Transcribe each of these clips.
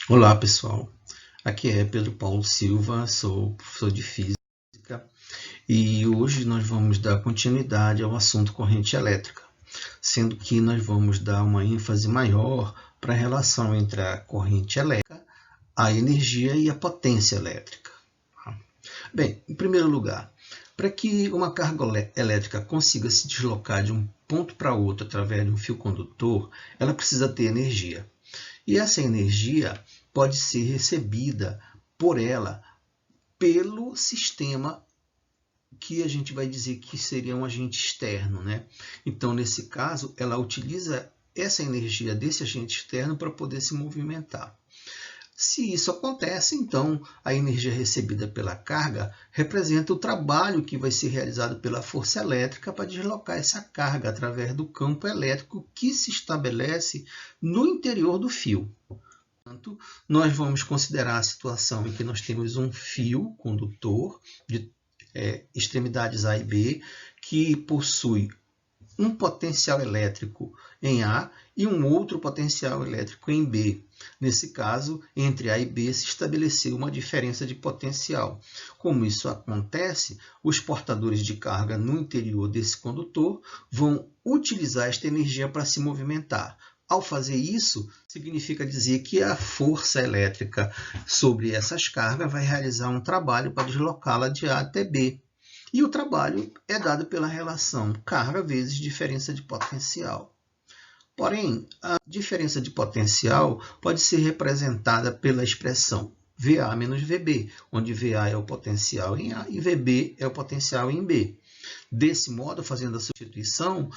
Olá, pessoal. Aqui é Pedro Paulo Silva, sou professor de Física e hoje nós vamos dar continuidade ao assunto corrente elétrica, sendo que nós vamos dar uma ênfase maior para a relação entre a corrente elétrica, a energia e a potência elétrica. Bem, em primeiro lugar, para que uma carga elétrica consiga se deslocar de um ponto para outro através de um fio condutor, ela precisa ter energia. E essa energia pode ser recebida por ela pelo sistema que a gente vai dizer que seria um agente externo, né? Então, nesse caso, ela utiliza essa energia desse agente externo para poder se movimentar. Se isso acontece, então a energia recebida pela carga representa o trabalho que vai ser realizado pela força elétrica para deslocar essa carga através do campo elétrico que se estabelece no interior do fio. Portanto, nós vamos considerar a situação em que nós temos um fio condutor de extremidades A e B que possui um potencial elétrico em A e um outro potencial elétrico em B. Nesse caso, entre A e B se estabeleceu uma diferença de potencial. Como isso acontece, os portadores de carga no interior desse condutor vão utilizar esta energia para se movimentar. Ao fazer isso, significa dizer que a força elétrica sobre essas cargas vai realizar um trabalho para deslocá-la de A até B. E o trabalho é dado pela relação carga vezes diferença de potencial. Porém, a diferença de potencial pode ser representada pela expressão VA menos VB, onde VA é o potencial em A e VB é o potencial em B. Desse modo, fazendo a substituição,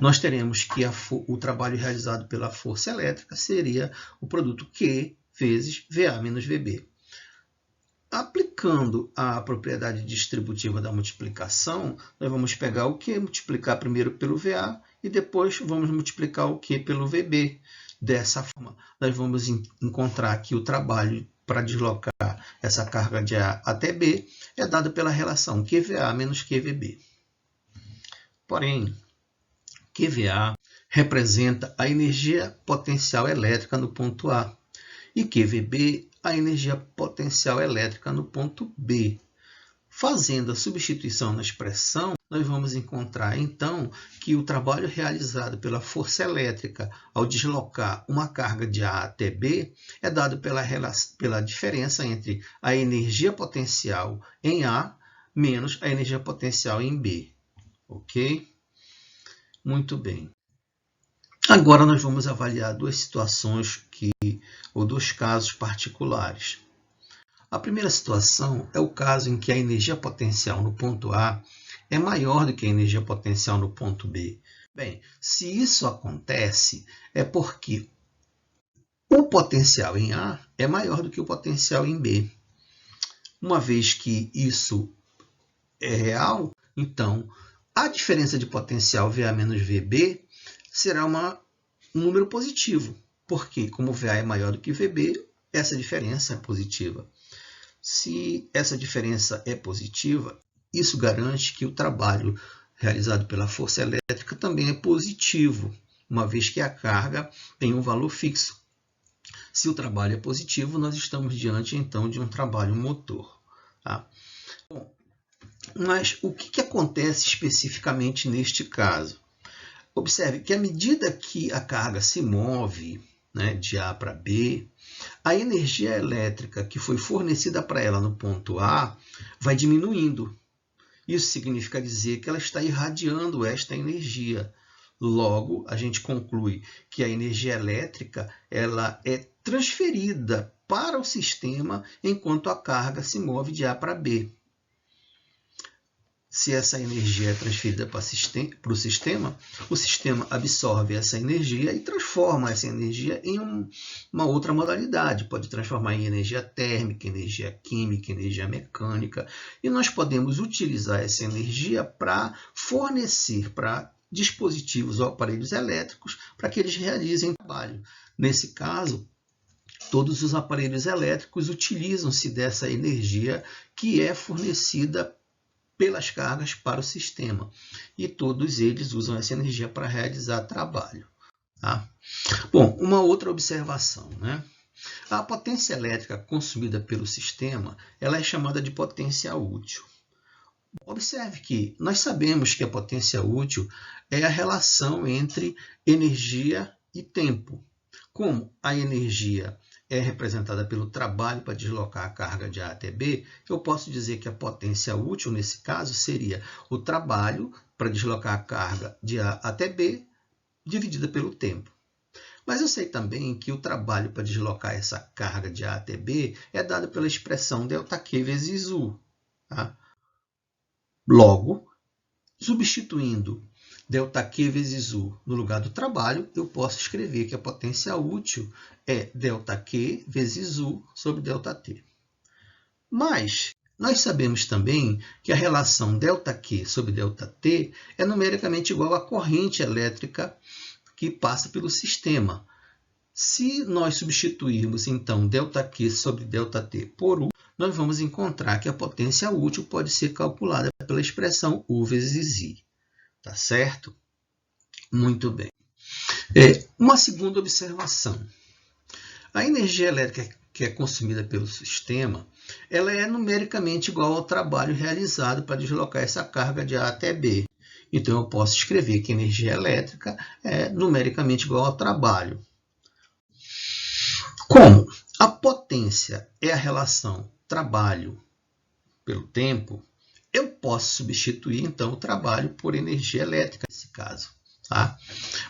nós teremos que o trabalho realizado pela força elétrica seria o produto Q vezes VA menos VB. Aplicando a propriedade distributiva da multiplicação, nós vamos pegar o Q, multiplicar primeiro pelo VA e depois vamos multiplicar o Q pelo VB. Dessa forma, nós vamos encontrar que o trabalho para deslocar essa carga de A até B é dado pela relação QVA menos QVB. Porém, QVA representa a energia potencial elétrica no ponto A e QVB a energia potencial elétrica no ponto B. Fazendo a substituição na expressão, nós vamos encontrar, então, que o trabalho realizado pela força elétrica ao deslocar uma carga de A até B é dado pela diferença entre a energia potencial em A menos a energia potencial em B. Ok? Muito bem. Agora nós vamos avaliar duas situações ou dois casos particulares. A primeira situação é o caso em que a energia potencial no ponto A é maior do que a energia potencial no ponto B. Bem, se isso acontece, é porque o potencial em A é maior do que o potencial em B. Uma vez que isso é real, então a diferença de potencial VA menos VB será um número positivo, porque como VA é maior do que VB, essa diferença é positiva. Se essa diferença é positiva, isso garante que o trabalho realizado pela força elétrica também é positivo, uma vez que a carga tem um valor fixo. Se o trabalho é positivo, nós estamos diante, então, de um trabalho motor. Tá? Bom, mas o que acontece especificamente neste caso? Observe que à medida que a carga se move, de A para B, a energia elétrica que foi fornecida para ela no ponto A vai diminuindo. Isso significa dizer que ela está irradiando esta energia. Logo, a gente conclui que a energia elétrica ela é transferida para o sistema enquanto a carga se move de A para B. Se essa energia é transferida para o sistema, o sistema absorve essa energia e transforma essa energia em uma outra modalidade. Pode transformar em energia térmica, energia química, energia mecânica. E nós podemos utilizar essa energia para fornecer para dispositivos ou aparelhos elétricos para que eles realizem trabalho. Nesse caso, todos os aparelhos elétricos utilizam-se dessa energia que é fornecida pelas cargas para o sistema. E todos eles usam essa energia para realizar trabalho. Tá? Bom, uma outra observação. A potência elétrica consumida pelo sistema, ela é chamada de potência útil. Observe que nós sabemos que a potência útil é a relação entre energia e tempo. Como a energia é representada pelo trabalho para deslocar a carga de A até B, eu posso dizer que a potência útil, nesse caso, seria o trabalho para deslocar a carga de A até B, dividida pelo tempo. Mas eu sei também que o trabalho para deslocar essa carga de A até B é dado pela expressão ΔQ vezes U. Tá? Logo, substituindo ΔQ vezes U no lugar do trabalho, eu posso escrever que a potência útil é ΔQ vezes U sobre ΔT. Mas nós sabemos também que a relação ΔQ sobre ΔT é numericamente igual à corrente elétrica que passa pelo sistema. Se nós substituirmos, então, ΔQ sobre ΔT por U, nós vamos encontrar que a potência útil pode ser calculada pela expressão U vezes I. Tá certo? Muito bem. Uma segunda observação. A energia elétrica que é consumida pelo sistema, ela é numericamente igual ao trabalho realizado para deslocar essa carga de A até B. Então, eu posso escrever que a energia elétrica é numericamente igual ao trabalho. Como a potência é a relação trabalho pelo tempo, eu posso substituir, então, o trabalho por energia elétrica, nesse caso. Tá?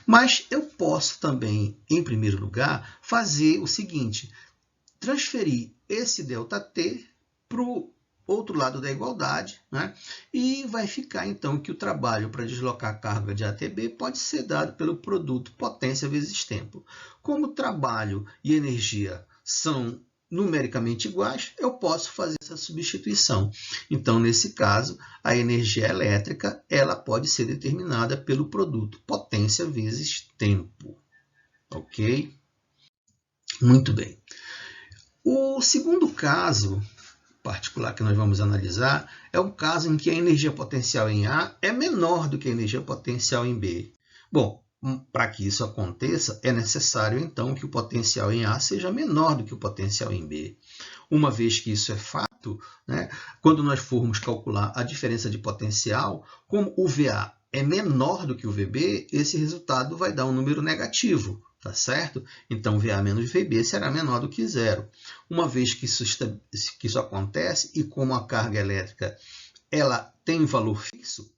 Mas eu posso também, em primeiro lugar, fazer o seguinte, transferir esse ΔT para o outro lado da igualdade, né? E vai ficar, então, que o trabalho para deslocar a carga de A até B pode ser dado pelo produto potência vezes tempo. Como trabalho e energia são numericamente iguais, eu posso fazer essa substituição. Então, nesse caso, a energia elétrica ela pode ser determinada pelo produto potência vezes tempo. Ok? Muito bem. O segundo caso particular que nós vamos analisar é o caso em que a energia potencial em A é menor do que a energia potencial em B. Bom, para que isso aconteça, é necessário, então, que o potencial em A seja menor do que o potencial em B. Uma vez que isso é fato, né, quando nós formos calcular a diferença de potencial, como o VA é menor do que o VB, esse resultado vai dar um número negativo. Tá certo? Então, VA menos VB será menor do que zero. Uma vez que isso acontece, e como a carga elétrica ela tem um valor fixo,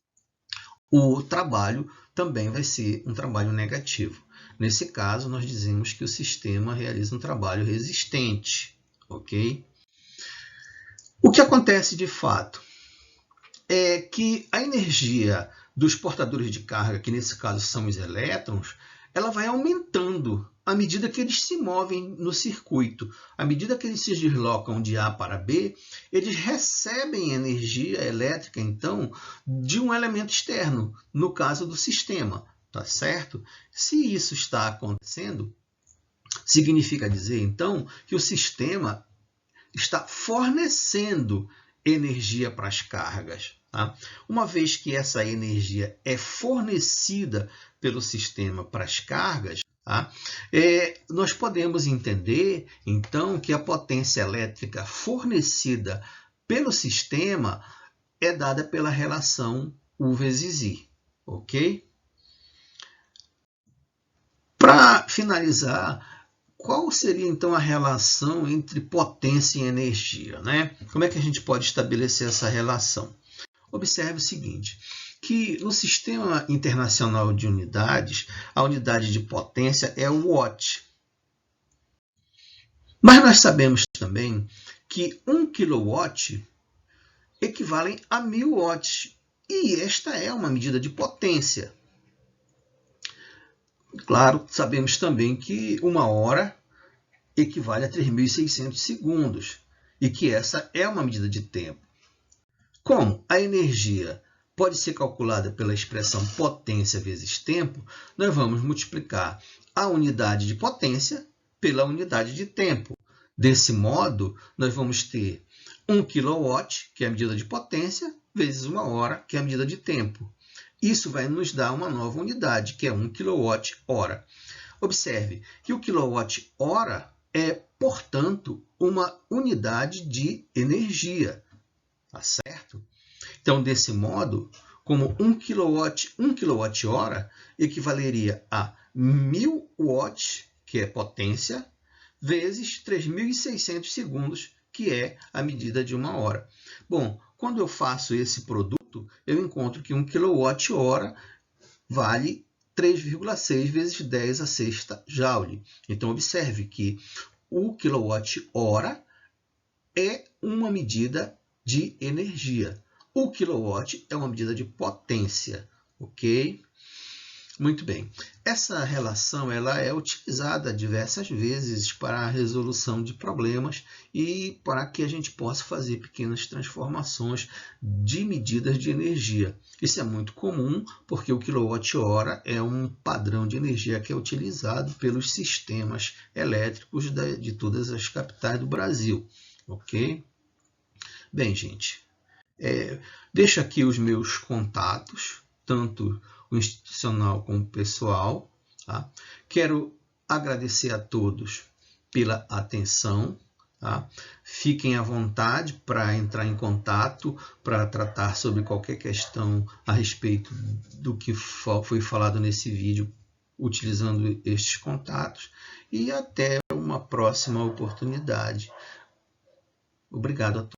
o trabalho também vai ser um trabalho negativo. Nesse caso, nós dizemos que o sistema realiza um trabalho resistente. Ok? O que acontece de fato é que a energia dos portadores de carga, que nesse caso são os elétrons, ela vai aumentando à medida que eles se movem no circuito. À medida que eles se deslocam de A para B, eles recebem energia elétrica, então, de um elemento externo, no caso do sistema. Tá certo? Se isso está acontecendo, significa dizer, então, que o sistema está fornecendo energia para as cargas. Tá? Uma vez que essa energia é fornecida pelo sistema para as cargas, tá? Nós podemos entender, então, que a potência elétrica fornecida pelo sistema é dada pela relação U vezes I. Ok? Para finalizar, qual seria, então, a relação entre potência e energia, né? Como é que a gente pode estabelecer essa relação? Observe o seguinte, que no Sistema Internacional de Unidades, a unidade de potência é o watt. Mas nós sabemos também que 1 kW equivale a 1000 watts, e esta é uma medida de potência. Claro, sabemos também que 1 hora equivale a 3.600 segundos, e que essa é uma medida de tempo. Como a energia pode ser calculada pela expressão potência vezes tempo, nós vamos multiplicar a unidade de potência pela unidade de tempo. Desse modo, nós vamos ter 1 kW, que é a medida de potência, vezes 1 hora, que é a medida de tempo. Isso vai nos dar uma nova unidade, que é 1 kWh. Observe que o kWh é portanto, uma unidade de energia, tá certo? Então, desse modo, como 1 kWh equivaleria a 1.000 watts, que é potência, vezes 3.600 segundos, que é a medida de uma hora. Bom, quando eu faço esse produto, eu encontro que 1 kWh vale 3,6 vezes 10 a sexta joule. Então, observe que o quilowatt-hora é uma medida de energia. O quilowatt é uma medida de potência, ok? Muito bem. Essa relação ela é utilizada diversas vezes para a resolução de problemas e para que a gente possa fazer pequenas transformações de medidas de energia. Isso é muito comum porque o quilowatt-hora é um padrão de energia que é utilizado pelos sistemas elétricos de todas as capitais do Brasil, ok? Bem, gente, deixo aqui os meus contatos, tanto o institucional como o pessoal. Tá? Quero agradecer a todos pela atenção. Tá? Fiquem à vontade para entrar em contato, para tratar sobre qualquer questão a respeito do que foi falado nesse vídeo, utilizando estes contatos. E até uma próxima oportunidade. Obrigado a todos.